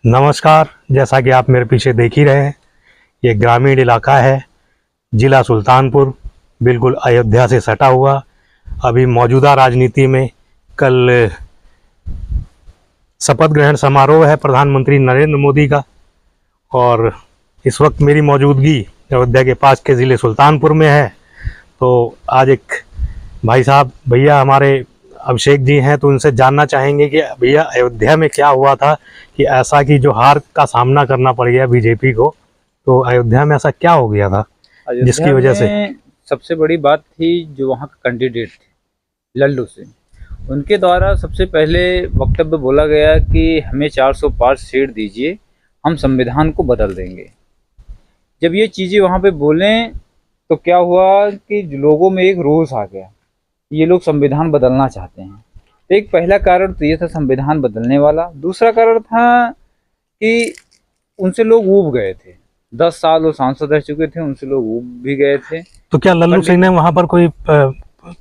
नमस्कार। जैसा कि आप मेरे पीछे देख ही रहे हैं, ये ग्रामीण इलाका है, ज़िला सुल्तानपुर, बिल्कुल अयोध्या से सटा हुआ। अभी मौजूदा राजनीति में कल शपथ ग्रहण समारोह है प्रधानमंत्री नरेंद्र मोदी का, और इस वक्त मेरी मौजूदगी अयोध्या के पास के ज़िले सुल्तानपुर में है। तो आज एक भाई साहब भैया हमारे अभिषेक जी हैं, तो उनसे जानना चाहेंगे कि भैया अयोध्या में क्या हुआ था कि ऐसा कि जो हार का सामना करना पड़ गया बीजेपी को। तो अयोध्या में ऐसा क्या हो गया था जिसकी वजह से? सबसे बड़ी बात थी जो वहाँ का कैंडिडेट थे लल्लू सिंह, उनके द्वारा सबसे पहले वक्तव्य बोला गया कि हमें 400 पार सीट दीजिए, हम संविधान को बदल देंगे। जब ये चीज़ें वहाँ पे बोलें तो क्या हुआ कि लोगों में एक रोष आ गया, ये लोग संविधान बदलना चाहते हैं। तो एक पहला कारण तो ये था संविधान बदलने वाला। दूसरा कारण था कि उनसे लोग ऊब गए थे, 10 साल वो सांसद रह चुके थे, उनसे लोग ऊब भी गए थे। तो क्या लल्लू सिंह ने वहाँ पर कोई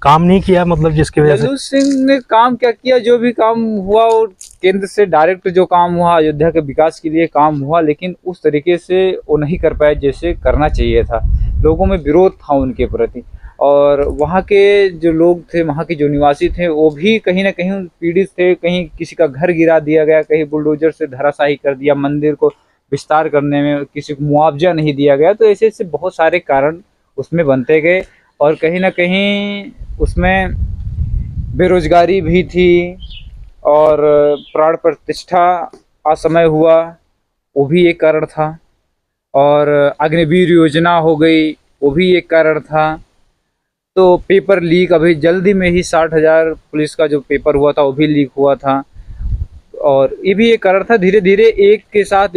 काम नहीं किया, मतलब जिसकी वजह से? लल्लू सिंह ने काम क्या किया, जो भी काम हुआ वो केंद्र से डायरेक्ट जो काम हुआ अयोध्या के विकास के लिए काम हुआ, लेकिन उस तरीके से वो नहीं कर पाए जैसे करना चाहिए था। लोगों में विरोध था उनके प्रति, और वहाँ के जो लोग थे, वहाँ के जो निवासी थे, वो भी कहीं ना कहीं पीड़ित थे। कहीं किसी का घर गिरा दिया गया, कहीं बुलडोजर से धराशायी कर दिया, मंदिर को विस्तार करने में किसी को मुआवजा नहीं दिया गया। तो ऐसे ऐसे बहुत सारे कारण उसमें बनते गए, और कहीं ना कहीं उसमें बेरोजगारी भी थी, और प्राण प्रतिष्ठा असमय हुआ, वो भी एक कारण था, और अग्निवीर योजना हो गई, वो भी एक कारण था। तो पेपर लीक अभी जल्दी में ही 60,000 पुलिस का जो पेपर हुआ था वो भी लीक हुआ था, और ये भी एक कारण था। धीरे धीरे एक के साथ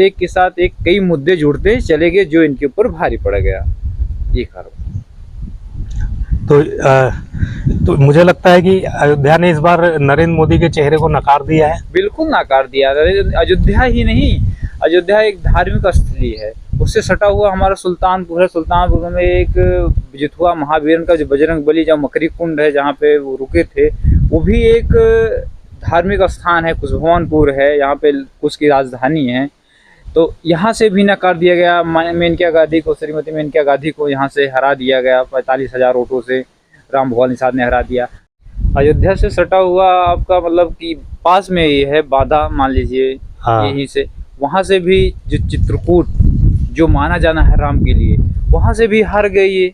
एक कई मुद्दे जुड़ते चले गए जो इनके ऊपर भारी पड़ गया, ये कारण। तो मुझे लगता है कि अयोध्या ने इस बार नरेंद्र मोदी के चेहरे को नकार दिया है। बिल्कुल नकार दिया। अयोध्या ही नहीं, अयोध्या एक धार्मिक स्थली है, उससे सटा हुआ हमारा सुल्तानपुर है। सुल्तानपुर में एक जितुआ महावीर का जो बजरंग बली जहाँ मकरी कुंड है, जहाँ पे वो रुके थे, वो भी एक धार्मिक स्थान है। कुशभवनपुर है, यहाँ पे कुश की राजधानी है। तो यहाँ से भी नकार दिया गया। मेनका गांधी को, श्रीमती मेनका गांधी को यहाँ से हरा दिया गया 45,000 वोटों से, राम भुआल निषाद ने हरा दिया। अयोध्या से सटा हुआ आपका मतलब कि पास में ही है बाधा, मान लीजिए। हाँ। यहीं से वहाँ से भी जो चित्रकूट जो माना जाना है राम के लिए, वहाँ से भी हार गई है।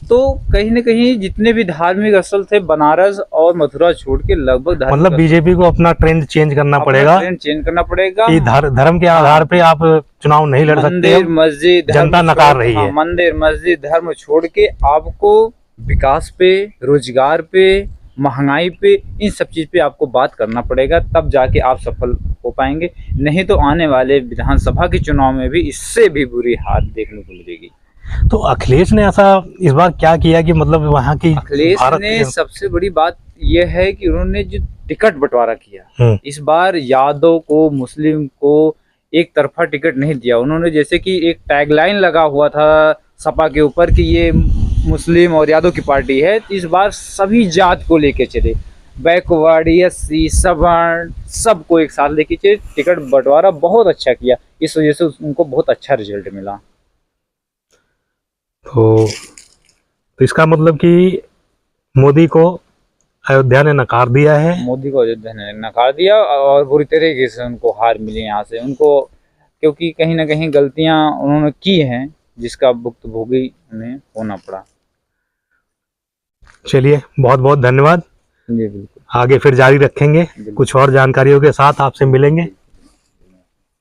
तो कहीं न कहीं जितने भी धार्मिक स्थल थे, बनारस और मथुरा छोड़ के लगभग, मतलब बीजेपी को अपना ट्रेंड चेंज करना पड़ेगा कि धर्म के आधार पे आप चुनाव नहीं लड़ सकते। मंदिर मस्जिद जनता नकार रही है। मंदिर मस्जिद धर्म छोड़ के आपको विकास पे, रोजगार पे, महंगाई पे, इन सब चीज पे आपको बात करना पड़ेगा, तब जाके आप सफल हो पाएंगे। नहीं तो आने वाले विधानसभा के चुनाव में भी इससे भी बुरी हार देखने को मिलेगी। तो अखिलेश ने ऐसा इस बार क्या किया कि मतलब वहाँ की? अखिलेश ने सबसे बड़ी बात यह है कि उन्होंने जो टिकट बंटवारा किया, इस बार यादव को, मुस्लिम को एक तरफा टिकट नहीं दिया उन्होंने। जैसे कि एक टैगलाइन लगा हुआ था सपा के ऊपर कि ये मुस्लिम और यादव की पार्टी है, इस बार सभी जात को लेके चले, बैकवर्ड, एससी, सवर्ण, सबको एक साथ लेके चले। टिकट बंटवारा बहुत अच्छा किया, इस वजह से उनको बहुत अच्छा रिजल्ट मिला। तो इसका मतलब कि मोदी को अयोध्या ने नकार दिया है। मोदी को अयोध्या ने नकार दिया, और बुरी तरीके से उनको हार मिली यहाँ से उनको, क्योंकि कहीं ना कहीं गलतियाँ उन्होंने की हैं जिसका भुक्तभोगी उन्हें होना पड़ा। चलिए, बहुत बहुत धन्यवाद। जी बिल्कुल, आगे फिर जारी रखेंगे, कुछ और जानकारियों के साथ आपसे मिलेंगे।